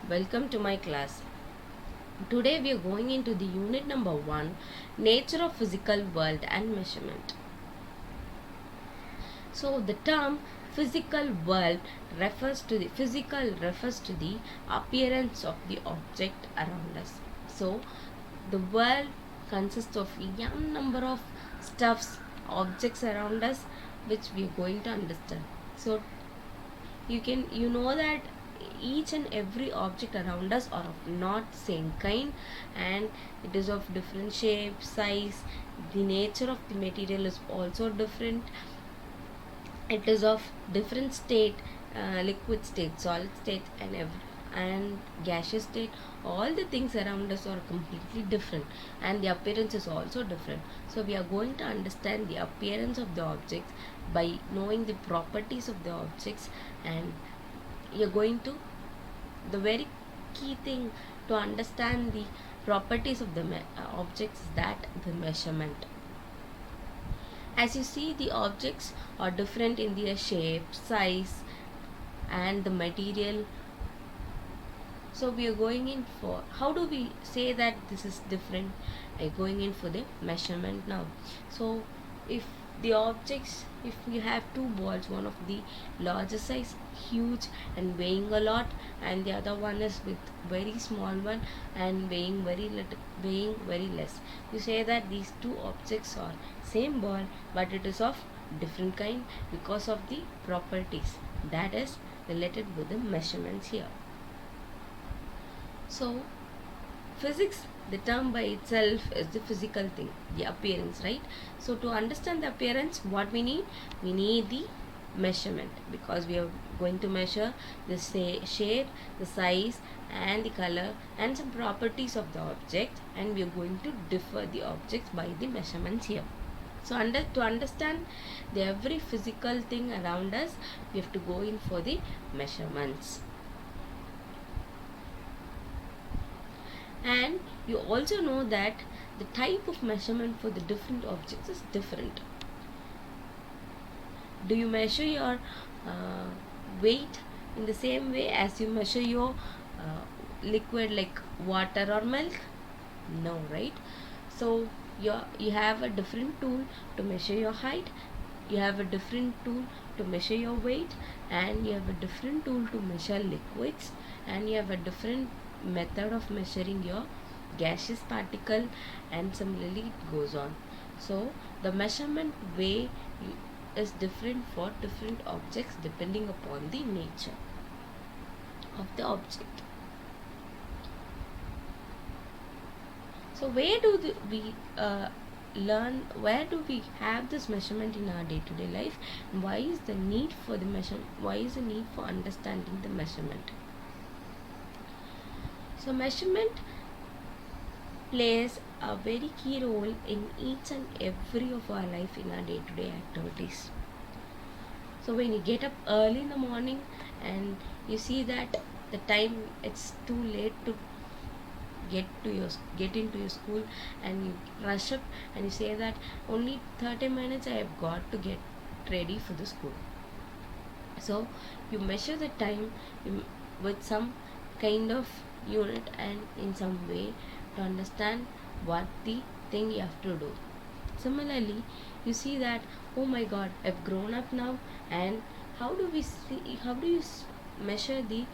Welcome to my class. Today we are going into the unit number 1, Nature of Physical World and Measurement. So the term physical world refers to the appearance of the object around us. So the world consists of n number of stuffs, objects around us which we are going to understand. So you know that each and every object around us are of not same kind, and it is of different shape, size. The nature of the material is also different. It is of different state, liquid state, solid state, and gaseous state. All the things around us are completely different, and the appearance is also different. So we are going to understand the appearance of the objects by knowing the properties of the objects, and you're going to the very key thing to understand the properties of the objects is that the measurement. As you see, the objects are different in their shape, size, and the material. So we are going in for, how do we say that this is different? We are going in for the measurement now. So if the objects, if you have two balls, one of the larger size, huge and weighing a lot, and the other one is with very small one and weighing very little, weighing very less, you say that these two objects are same ball, but it is of different kind because of the properties that is related with the measurements here. So physics, the term by itself is the physical thing, the appearance, right? So to understand the appearance, what we need the measurement, because we are going to measure the shape, the size, and the color, and some properties of the object, and we are going to differ the objects by the measurements here. So to understand the every physical thing around us, we have to go in for the measurements. And you also know that the type of measurement for the different objects is different. Do you measure your weight in the same way as you measure your liquid like water or milk? No, right? So you have a different tool to measure your height, you have a different tool to measure your weight, and you have a different tool to measure liquids, and you have a different method of measuring your gaseous particle, and similarly it goes on. So the measurement way is different for different objects depending upon the nature of the object. So where do we learn, where do we have this measurement in our day-to-day life, and why is the need for the measurement, why is the need for understanding the measurement? So measurement plays a very key role in each and every of our life in our day-to-day activities. So when you get up early in the morning and you see that the time it's too late to get into your school, and you rush up and you say that only 30 minutes I have got to get ready for the school. So you measure the time with some kind of unit and in some way to understand what the thing you have to do. Similarly, you see that, oh my god, I've grown up now, and how do you measure the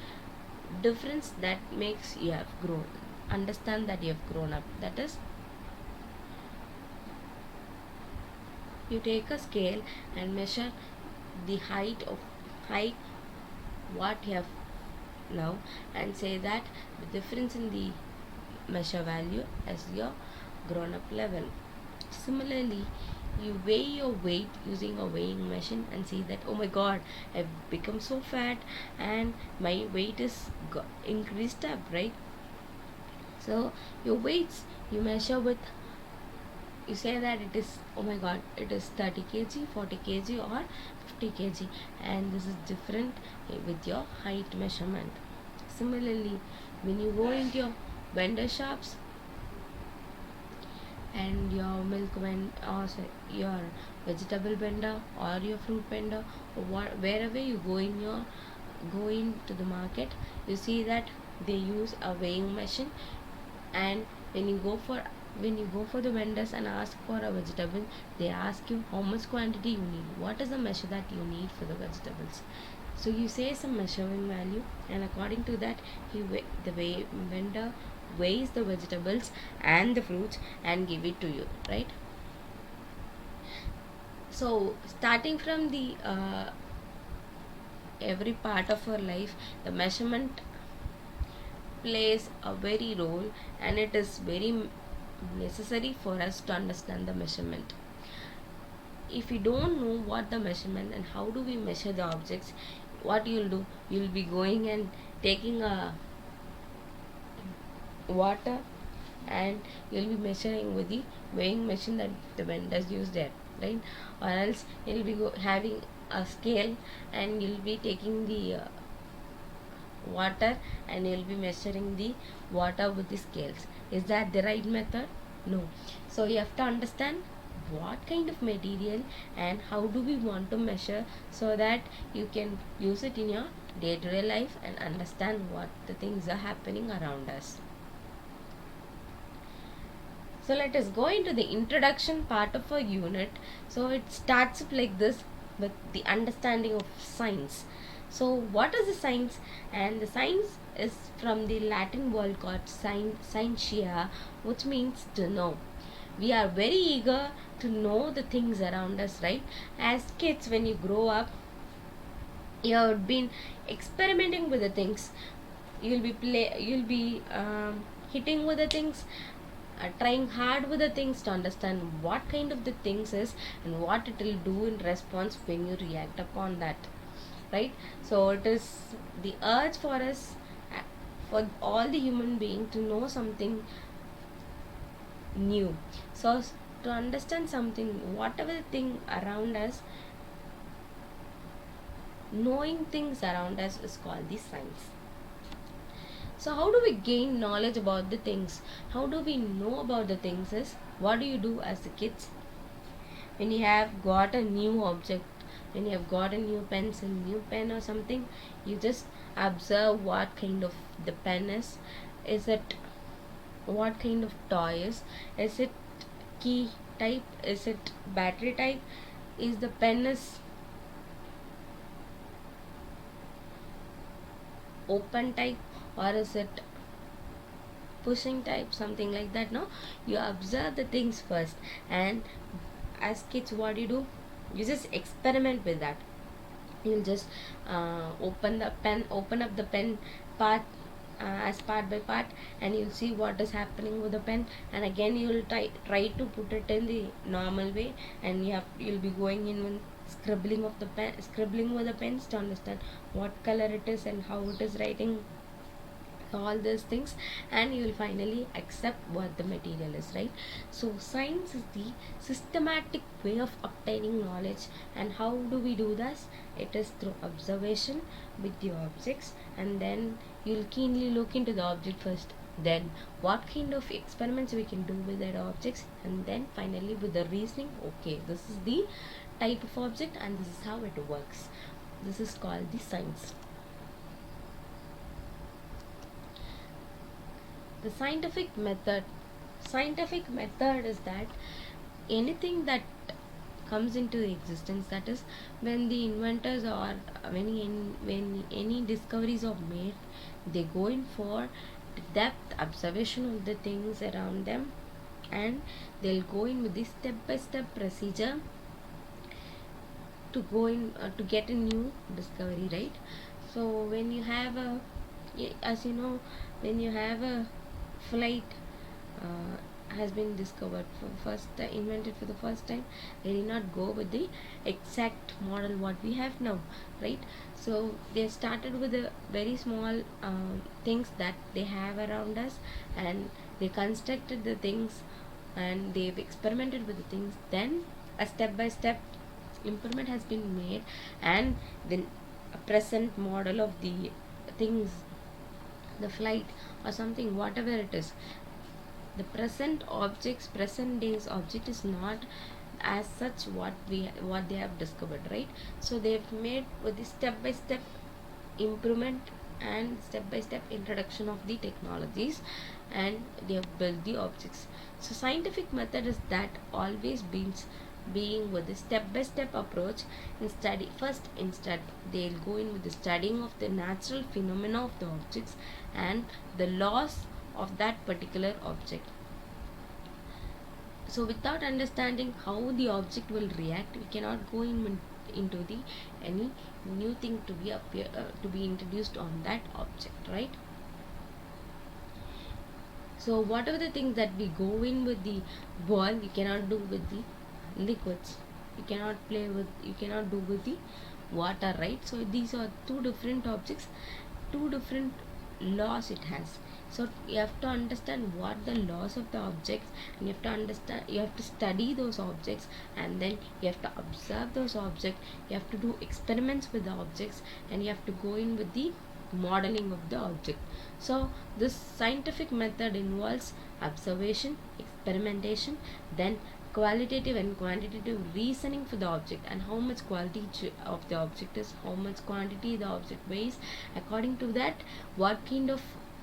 difference that makes you have grown, understand that you have grown up? That is, you take a scale and measure the height what you have now, and say that the difference in the measure value as your grown up level. Similarly, you weigh your weight using a weighing machine and see that, oh my god, I've become so fat and my weight is increased up, right? So your weights you measure with, you say that it is, oh my god, it is 30 kg, 40 kg, or 50 kg, and this is different with your height measurement. Similarly, when you go into your vendor shops and your milk your vegetable vendor or your fruit vendor, or wherever you go into the market, you see that they use a weighing machine. And when you go for the vendors and ask for a vegetable, they ask you how much quantity you need, what is the measure that you need for the vegetables. So you say some measuring value, and according to that, the vendor weighs the vegetables and the fruits and give it to you, right? So starting from the every part of our life, the measurement plays a very role, and it is very necessary for us to understand the measurement. If you don't know what the measurement and how do we measure the objects, what you'll do, you'll be going and taking a water, and you'll be measuring with the weighing machine that the vendors use there, right? Or else you'll be having a scale, and you'll be taking the water, and you'll be measuring the water with the scales. Is that the right method? No. So you have to understand what kind of material and how do we want to measure, so that you can use it in your day-to-day life and understand what the things are happening around us. So let us go into the introduction part of a unit. So it starts like this, with the understanding of science. So what is the science? And the science is from the Latin word called scientia, which means to know. We are very eager to know the things around us, right? As kids, when you grow up, you have been experimenting with the things. You'll be hitting with the things, trying hard with the things to understand what kind of the things is and what it will do in response when you react upon that, right? So it is the urge for us, for all the human being, to know something new. So to understand something, whatever thing around us, knowing things around us is called the science. So how do we gain knowledge about the things? How do we know about the things is, what do you do as the kids? When you have got a new object, when you have got a new pencil, new pen or something, you just observe what kind of the pen is. Is it, what kind of toy is it key type, is it battery type, is the pen is open type, or is it pushing type, something like that. No, you observe the things first, and as kids, what do, you just experiment with that. You'll just open up the pen part, as part by part, and you'll see what is happening with the pen, and again you'll try to put it in the normal way, and you'll be going in with scribbling with the pens to understand what color it is and how it is writing all these things, and you will finally accept what the material is, right? So science is the systematic way of obtaining knowledge. And how do we do this? It is through observation with the objects, and then you'll keenly look into the object first, then what kind of experiments we can do with that objects, and then finally with the reasoning, okay, this is the type of object and this is how it works. This is called the science. The scientific method is that anything that comes into existence, that is, when the inventors, or when any discoveries are made, they go in for depth observation of the things around them, and they'll go in with this step by step procedure to go in to get a new discovery, right? So when you have a, as you know, when you have a flight has been discovered for invented for the first time, they did not go with the exact model what we have now, right? So they started with the very small things that they have around us, and they constructed the things, and they've experimented with the things. Then a step by step improvement has been made, and then a present model of the things, the flight or something, whatever it is, the present day's object is not as such what they have discovered, right? So they've made with the step by step improvement, and step by step introduction of the technologies, and they have built the objects. So scientific method is that always being with the step by step approach in study. First instead they'll go in with the studying of the natural phenomena of the objects and the laws of that particular object. So without understanding how the object will react, we cannot go into the any new thing to be introduced on that object, right? So whatever the things that we go in with the ball, you cannot do with the liquids. You cannot do with the water, right? So these are two different objects, two different laws it has. So you have to understand what the laws of the objects, and you have to study those objects, and then you have to observe those objects, you have to do experiments with the objects, and you have to go in with the modeling of the object. So this scientific method involves observation, experimentation, then qualitative and quantitative reasoning for the object, and how much quality of the object is, how much quantity the object weighs. According to that, what kind of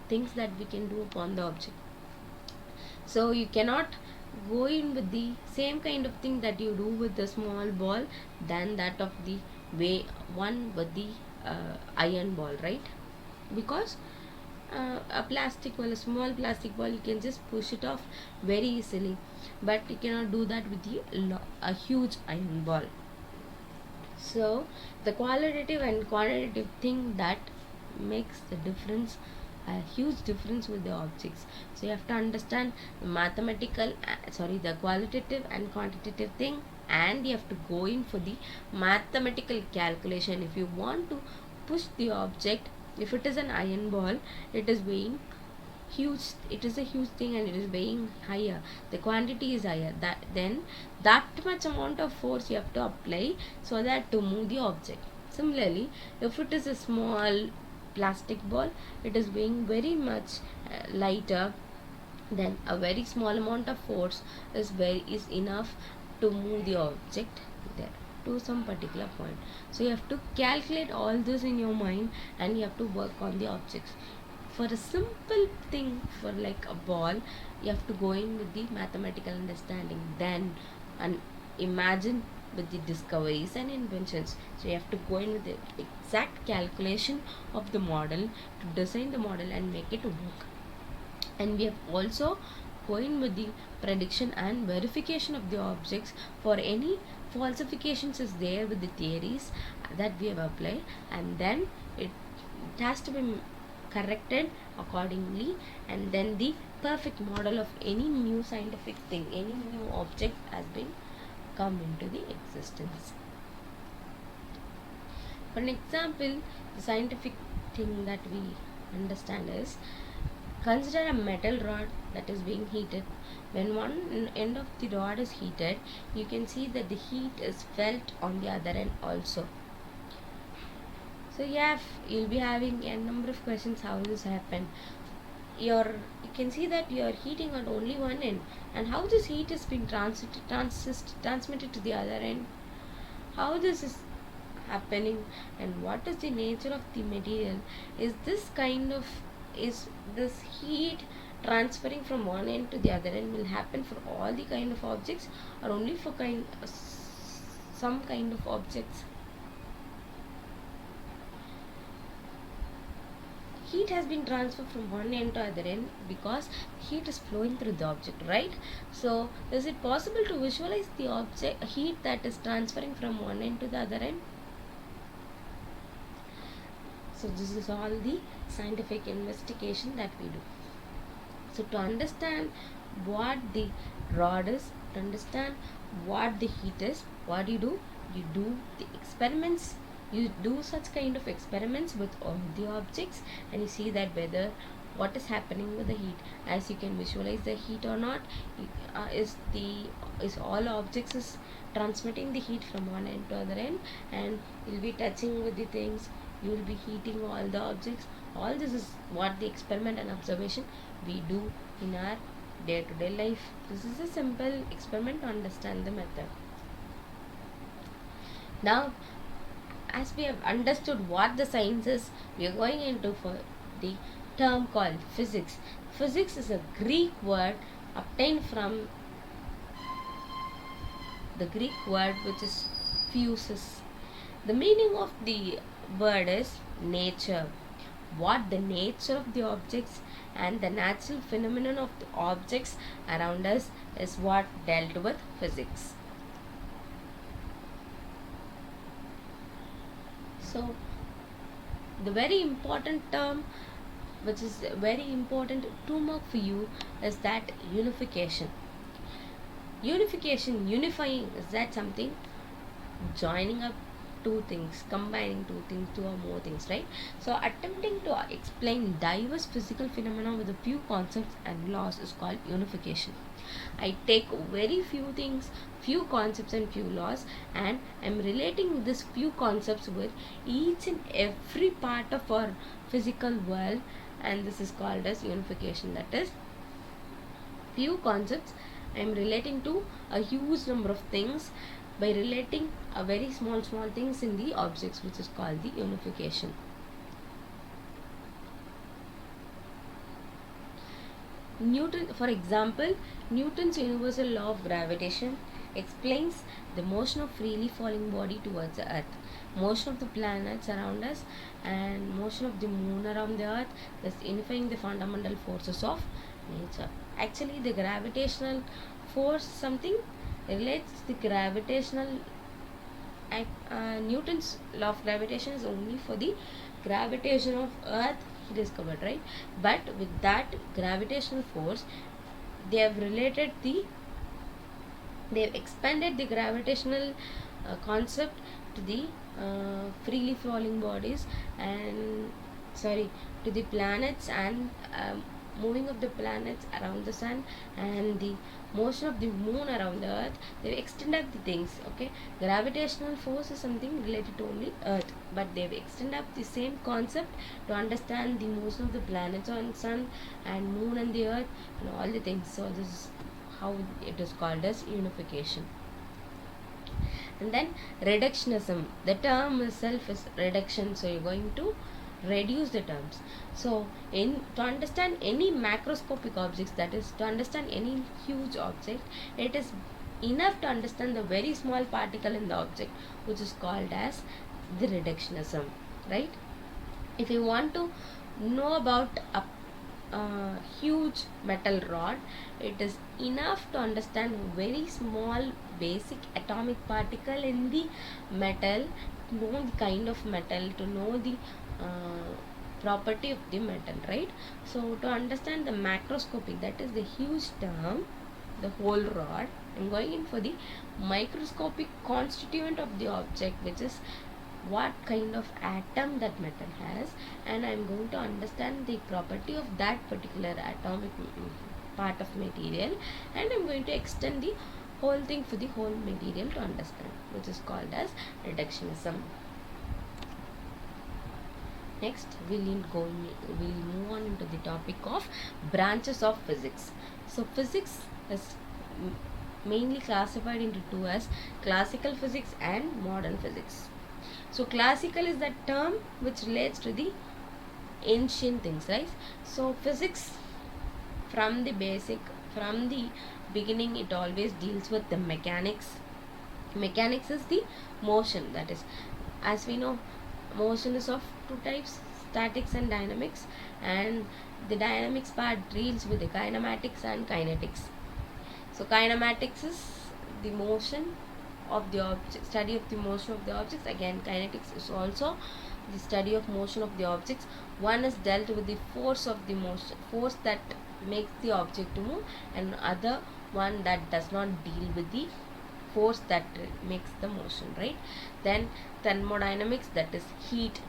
things that we can do upon the object. So you cannot go in with the same kind of thing that you do with the small ball than that of the way one with the iron ball, right? Because a plastic ball, a small plastic ball, you can just push it off very easily, but you cannot do that with a huge iron ball. So the qualitative and quantitative thing that makes the difference, a huge difference with the objects. So you have to understand the qualitative and quantitative thing, and you have to go in for the mathematical calculation. If you want to push the object, if it is an iron ball, it is weighing huge, it is a huge thing, and it is weighing higher, the quantity is higher, that much amount of force you have to apply so that to move the object. Similarly, if it is a small plastic ball, it is weighing very much lighter, then a very small amount of force is enough to move the object there to some particular point. So you have to calculate all this in your mind, and you have to work on the objects. For a simple thing, for like a ball, you have to go in with the mathematical understanding, then and imagine with the discoveries and inventions. So you have to go in with the exact calculation of the model to design the model and make it work. And we have also going with the prediction and verification of the objects. For any falsifications is there with the theories that we have applied, and then it has to be corrected accordingly, and then the perfect model of any new scientific thing, any new object has been come into the existence. For an example, the scientific thing that we understand is, consider a metal rod that is being heated. When one end of the rod is heated, you can see that the heat is felt on the other end also. So you'll be having a number of questions how this happened. You can see that you are heating at only one end, and how this heat is being transmitted to the other end, how this is happening, and what is the nature of the material. Is this heat transferring from one end to the other end will happen for all the kind of objects, or only for some kind of objects? Heat has been transferred from one end to other end because heat is flowing through the object, right? So is it possible to visualize the object heat that is transferring from one end to the other end? So this is all the scientific investigation that we do. So to understand what the rod is, to understand what the heat is, what you do the experiments. You do such kind of experiments with all the objects, and you see that whether what is happening with the heat, as you can visualize the heat or not. Is all objects is transmitting the heat from one end to other end, and you'll be touching with the things, you will be heating all the objects. All this is what the experiment and observation we do in our day-to-day life. This is a simple experiment to understand the method. Now as we have understood what the science is, we are going into for the term called physics. Physics is a Greek word obtained from the Greek word which is physis. The meaning of the word is nature. What the nature of the objects and the natural phenomenon of the objects around us is what dealt with physics. So, the very important term which is very important to mark for you is that unification. Unification, unifying, is that something? Joining up two things, combining two things, two or more things, right? So attempting to explain diverse physical phenomena with a few concepts and laws is called unification. I take very few things, few concepts and few laws, and I'm relating this few concepts with each and every part of our physical world, and this is called as unification. That is, few concepts I'm relating to a huge number of things by relating a very small things in the objects, which is called the unification. Newton, for example, Newton's universal law of gravitation explains the motion of freely falling body towards the earth, motion of the planets around us, and motion of the moon around the earth, thus unifying the fundamental forces of nature. Actually, the gravitational force something relates the gravitational Newton's law of gravitation is only for the gravitation of earth he discovered, right? But with that gravitational force, they have related the they have expanded the gravitational concept to the freely falling bodies and to the planets and moving of the planets around the sun and the motion of the moon around the earth. They've extended the things. Okay, gravitational force is something related to only earth, but they've extended up the same concept to understand the motion of the planets on sun and moon and the earth and all the things. So this is how it is called as unification. And then reductionism, the term itself is reduction, so you're going to reduce the terms. So to understand any macroscopic objects, that is to understand any huge object, it is enough to understand the very small particle in the object, which is called as the reductionism, right? If you want to know about a huge metal rod, it is enough to understand very small basic atomic particle in the metal, to know the kind of metal, to know the property of the metal, right? So to understand the macroscopic, that is the huge term, the whole rod, I'm going in for the microscopic constituent of the object, which is what kind of atom that metal has, and I'm going to understand the property of that particular atomic part of material, and I'm going to extend the whole thing for the whole material to understand, which is called as reductionism. Next, we'll move on into the topic of branches of physics. So physics is mainly classified into two as classical physics and modern physics. So classical is that term which relates to the ancient things, right? So physics from the beginning, it always deals with the mechanics. Mechanics is the motion, that is, as we know, motion is of two types, statics and dynamics, and the dynamics part deals with the kinematics and kinetics. So kinematics is the motion of the object, study of the motion of the objects. Again, kinetics is also the study of motion of the objects. One is dealt with the force of the motion, force that makes the object to move, and other one that does not deal with the force that makes the motion, right? Then thermodynamics, that is heat.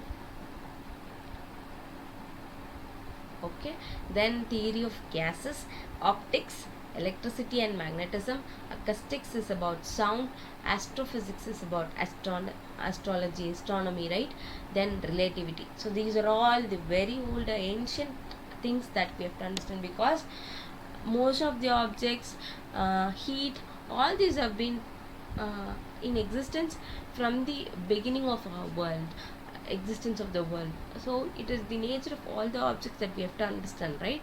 Okay, then theory of gases, optics, electricity and magnetism, acoustics is about sound, astrophysics is about astrology, astronomy, right? Then relativity. So these are all the very old ancient things that we have to understand, because motion of the objects, heat, all these have been in existence from the beginning of our world, existence of the world. So it is the nature of all the objects that we have to understand, right?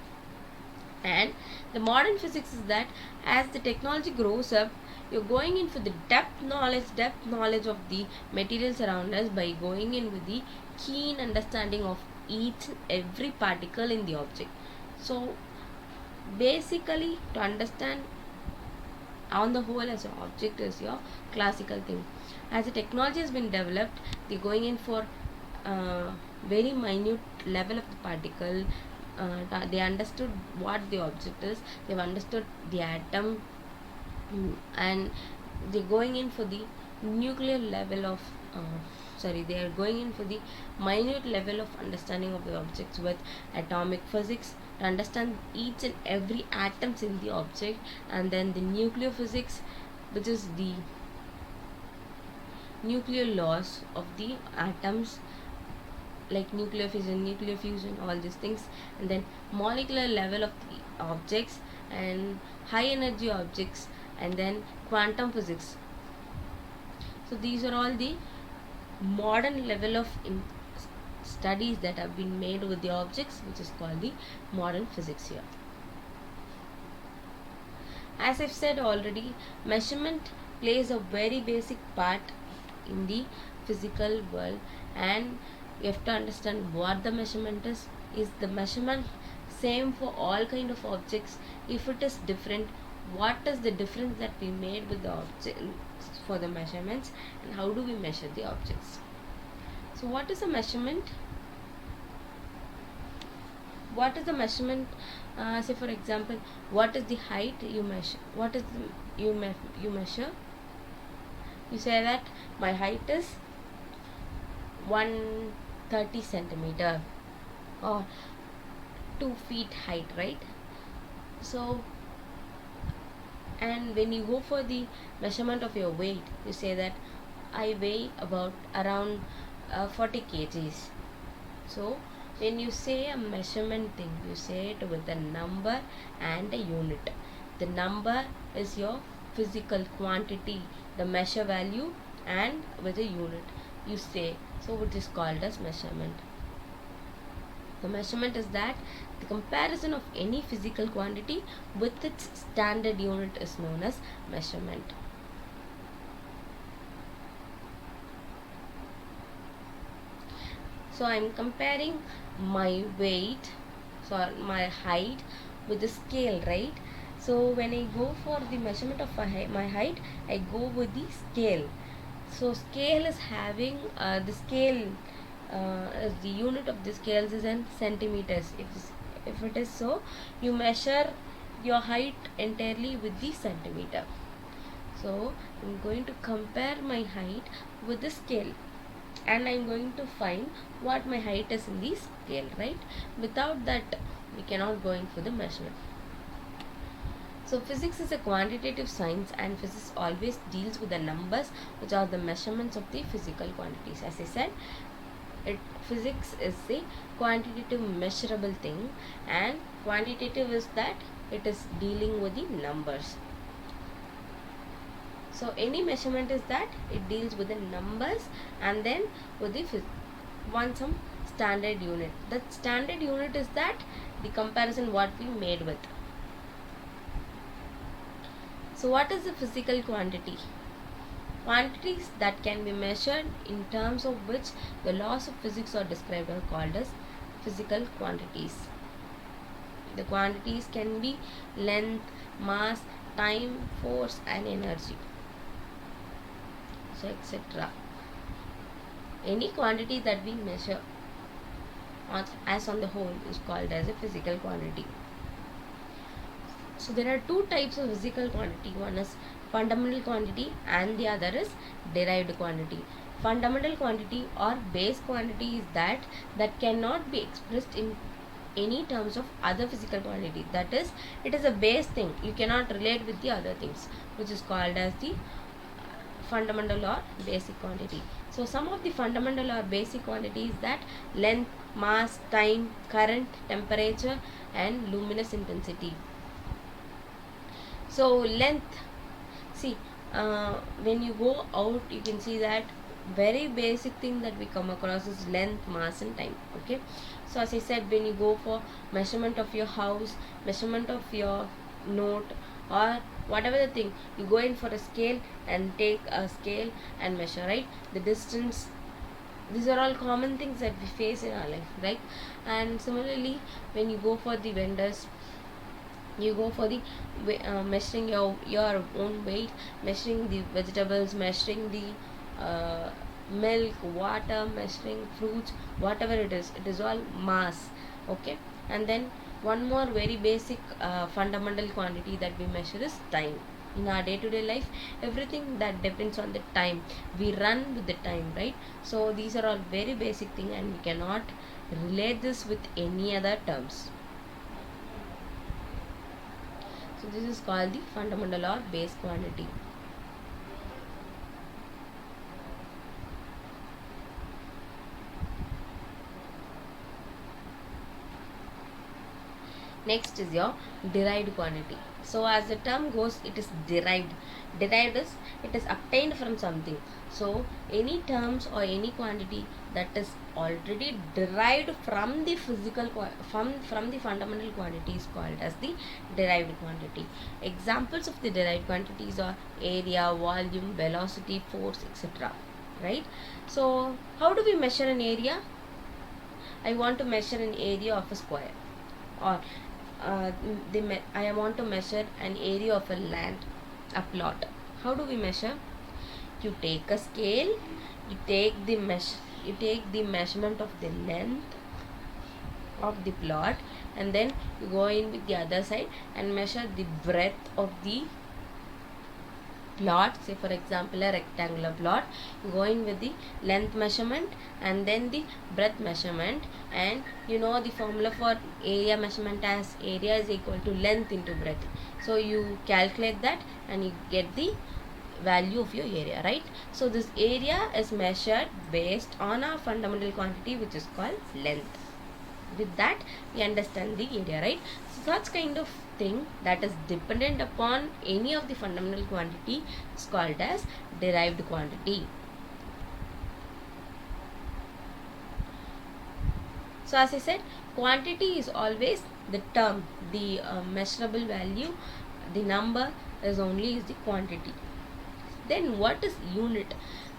And the modern physics is that as the technology grows up, you're going in for the depth knowledge of the materials around us by going in with the keen understanding of each and every particle in the object. So basically, to understand on the whole as an object is your classical thing. As the technology has been developed, they're going in for very minute level of the particle. They understood what the object is, they've understood the atom, and they're going in for the nuclear level of they are going in for the minute level of understanding of the objects with atomic physics to understand each and every atoms in the object, and then the nuclear physics, which is the nuclear laws of the atoms, like nuclear fission, nuclear fusion, all these things, and then molecular level of the objects and high energy objects, and then quantum physics. So these are all the modern level of studies that have been made with the objects, which is called the modern physics here. As I've said already, measurement plays a very basic part in the physical world, and you have to understand what the measurement is. Is the measurement same for all kind of objects? If it is different, what is the difference that we made with the object for the measurements, and how do we measure the objects? So what is a measurement? What is the measurement? Say for example, what is the height you measure? What is the, you measure? You say that my height is 130 centimeter or 2 feet height, right? So, and when you go for the measurement of your weight, you say that I weigh about around 40 kgs. So when you say a measurement thing, you say it with a number and a unit. The number is your physical quantity, the measure value, and with a unit you say, so it is called as measurement. The measurement is that the comparison of any physical quantity with its standard unit is known as measurement. So I am comparing my weight, so my height with the scale, right? So when I go for the measurement of my height, I go with the scale. So scale is having the scale the unit of the scales is in centimeters. If it is so, you measure your height entirely with the centimeter. So I'm going to compare my height with the scale, and I'm going to find what my height is in the scale, right? Without that, we cannot go in for the measurement. So physics is a quantitative science, and physics always deals with the numbers, which are the measurements of the physical quantities. As I said, physics is a quantitative measurable thing, and quantitative is that it is dealing with the numbers. So any measurement is that it deals with the numbers, and then with the some standard unit. That standard unit is that the comparison what we made with. So what is the physical quantity? Quantities that can be measured in terms of which the laws of physics are described are called as physical quantities. The quantities can be length, mass, time, force, and energy. So etc. Any quantity that we measure as on the whole is called as a physical quantity. So there are two types of physical quantity. One is fundamental quantity and the other is derived quantity. Fundamental quantity or base quantity is that cannot be expressed in any terms of other physical quantity. That is, it is a base thing. You cannot relate with the other things, which is called as the fundamental or basic quantity. So some of the fundamental or basic quantities that length, mass, time, current, temperature, and luminous intensity. So length, see, when you go out, you can see that very basic thing that we come across is length, mass and time. Okay, so as I said, when you go for measurement of your house, measurement of your note, or whatever the thing, you go in for a scale and take a scale and measure, right, the distance. These are all common things that we face in our life, right? And similarly, when you go for the vendors, you go for the measuring your own weight, measuring the vegetables, measuring the milk, water, measuring fruits, whatever it is all mass. Okay, and then one more very basic fundamental quantity that we measure is time. In our day-to-day life, everything that depends on the time, we run with the time, right? So these are all very basic thing, and we cannot relate this with any other terms. So this is called the fundamental or base quantity. Next is your derived quantity. So as the term goes, it is derived. Derived is it is obtained from something. So any terms or any quantity that is already derived from the from the fundamental quantity is called as the derived quantity. Examples of the derived quantities are area, volume, velocity, force, etc. Right? So how do we measure an area? I want to measure an area of a square, or I want to measure an area of a land, a plot. How do we measure? You take a scale, you take the measurement of the length of the plot, and then you go in with the other side and measure the breadth of the plot. Say for example a rectangular plot, you go in with the length measurement and then the breadth measurement, and you know the formula for area measurement as area is equal to length into breadth. So you calculate that and you get the value of your area, right? So this area is measured based on our fundamental quantity, which is called length. With that we understand the area, right? So such kind of thing that is dependent upon any of the fundamental quantity is called as derived quantity. So as I said, quantity is always the term, the measurable value, the number is the quantity. Then what is unit?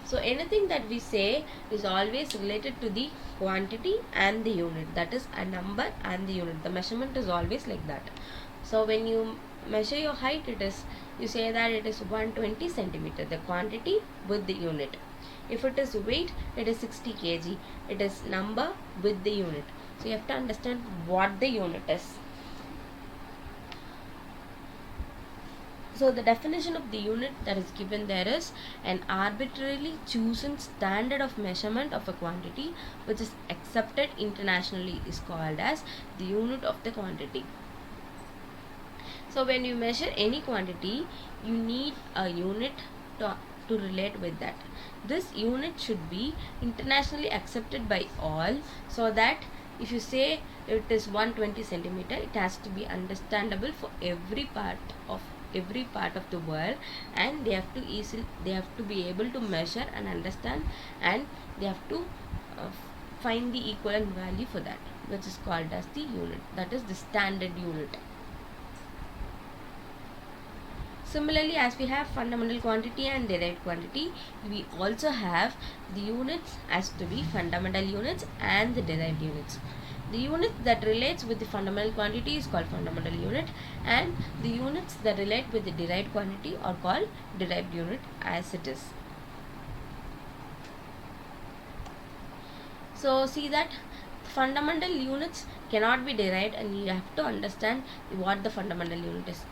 So anything that we say is always related to the quantity and the unit, that is a number and the unit. The measurement is always like that. So when you measure your height, you say that it is 120 centimeter, the quantity with the unit. If it is weight, it is 60 kg. It is number with the unit. So you have to understand what the unit is. So the definition of the unit that is given there is an arbitrarily chosen standard of measurement of a quantity which is accepted internationally is called as the unit of the quantity. So when you measure any quantity, you need a unit to relate with that. This unit should be internationally accepted by all, so that if you say it is 120 centimeter, it has to be understandable for every part of the world, and they have to be able to measure and understand, and they have to find the equivalent value for that, which is called as the unit, that is the standard unit. Similarly, as we have fundamental quantity and derived quantity, we also have the units as to be fundamental units and the derived units. The unit that relates with the fundamental quantity is called fundamental unit, and the units that relate with the derived quantity are called derived unit as it is. So see that fundamental units cannot be derived, and you have to understand what the fundamental unit is.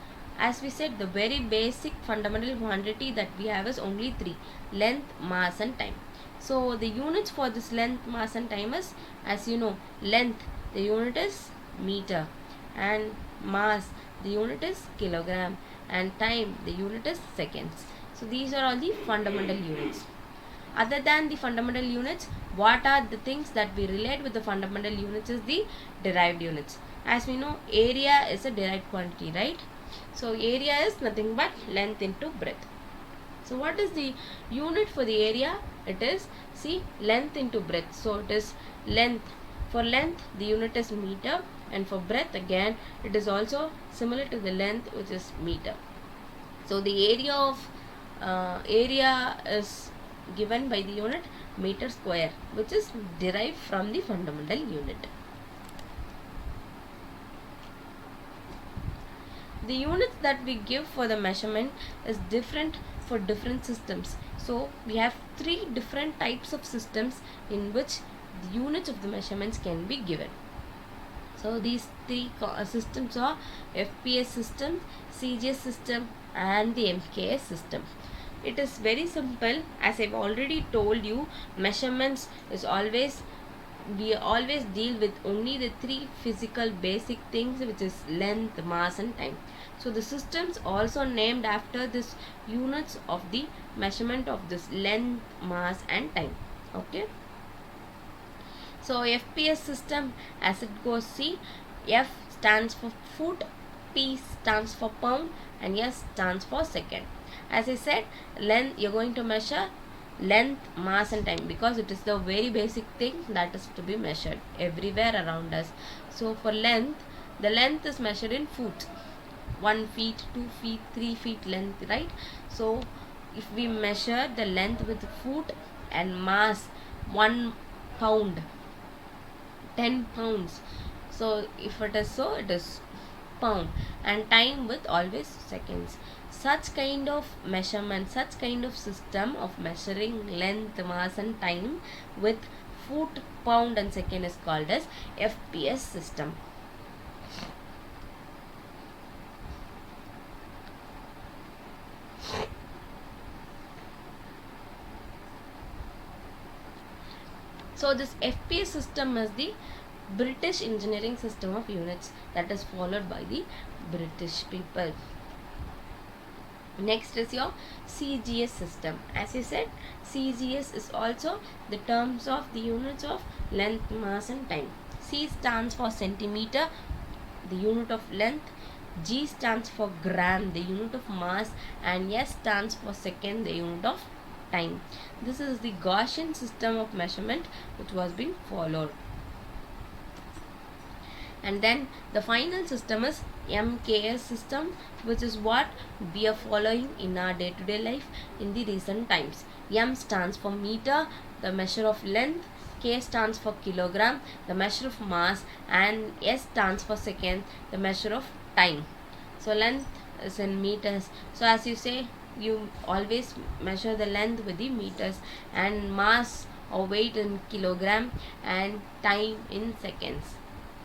As we said, the very basic fundamental quantity that we have is only three: length, mass and time. So the units for this length, mass and time is, as you know, length, the unit is meter, and mass, the unit is kilogram, and time, the unit is seconds. So these are all the fundamental units. Other than the fundamental units, what are the things that we relate with the fundamental units is the derived units. As we know, area is a derived quantity, right? So area is nothing but length into breadth. So what is the unit for the area? It is, see, length into breadth. So it is length. For length the unit is meter, and for breadth again it is also similar to the length, which is meter. So the area is given by the unit meter square, which is derived from the fundamental unit. The units that we give for the measurement is different for different systems. So we have three different types of systems in which the units of the measurements can be given. So these three systems are FPS system, CGS system, and the MKS system. It is very simple. As I've already told you, measurements is always, we always deal with only the three physical basic things, which is length, mass, and time. So the systems also named after this units of the measurement of this length, mass, and time. Okay. So FPS system, as it goes, see, F stands for foot, P stands for pound, and S stands for second. As I said, length, you're going to measure length, mass, and time, because it is the very basic thing that is to be measured everywhere around us. So for length, the length is measured in foot, 1 feet, 2 feet, 3 feet length, right? So if we measure the length with foot, and mass 1 pound, 10 pounds, so if it is so, it is pound, and time with always seconds. Such kind of measurement, such kind of system of measuring length, mass, and time with foot, pound, and second is called as FPS system. So this FPS system is the British engineering system of units that is followed by the British people. Next is your CGS system. As I said, CGS is also the terms of the units of length, mass, and time. C stands for centimeter, the unit of length. G stands for gram, the unit of mass, and S stands for second, the unit of time. This is the Gaussian system of measurement which was being followed. And then the final system is MKS system, which is what we are following in our day-to-day life in the recent times. M stands for meter, the measure of length. K stands for kilogram, the measure of mass, and S stands for second, the measure of time. So length is in meters. So as you say, you always measure the length with the meters, and mass or weight in kilogram, and time in seconds.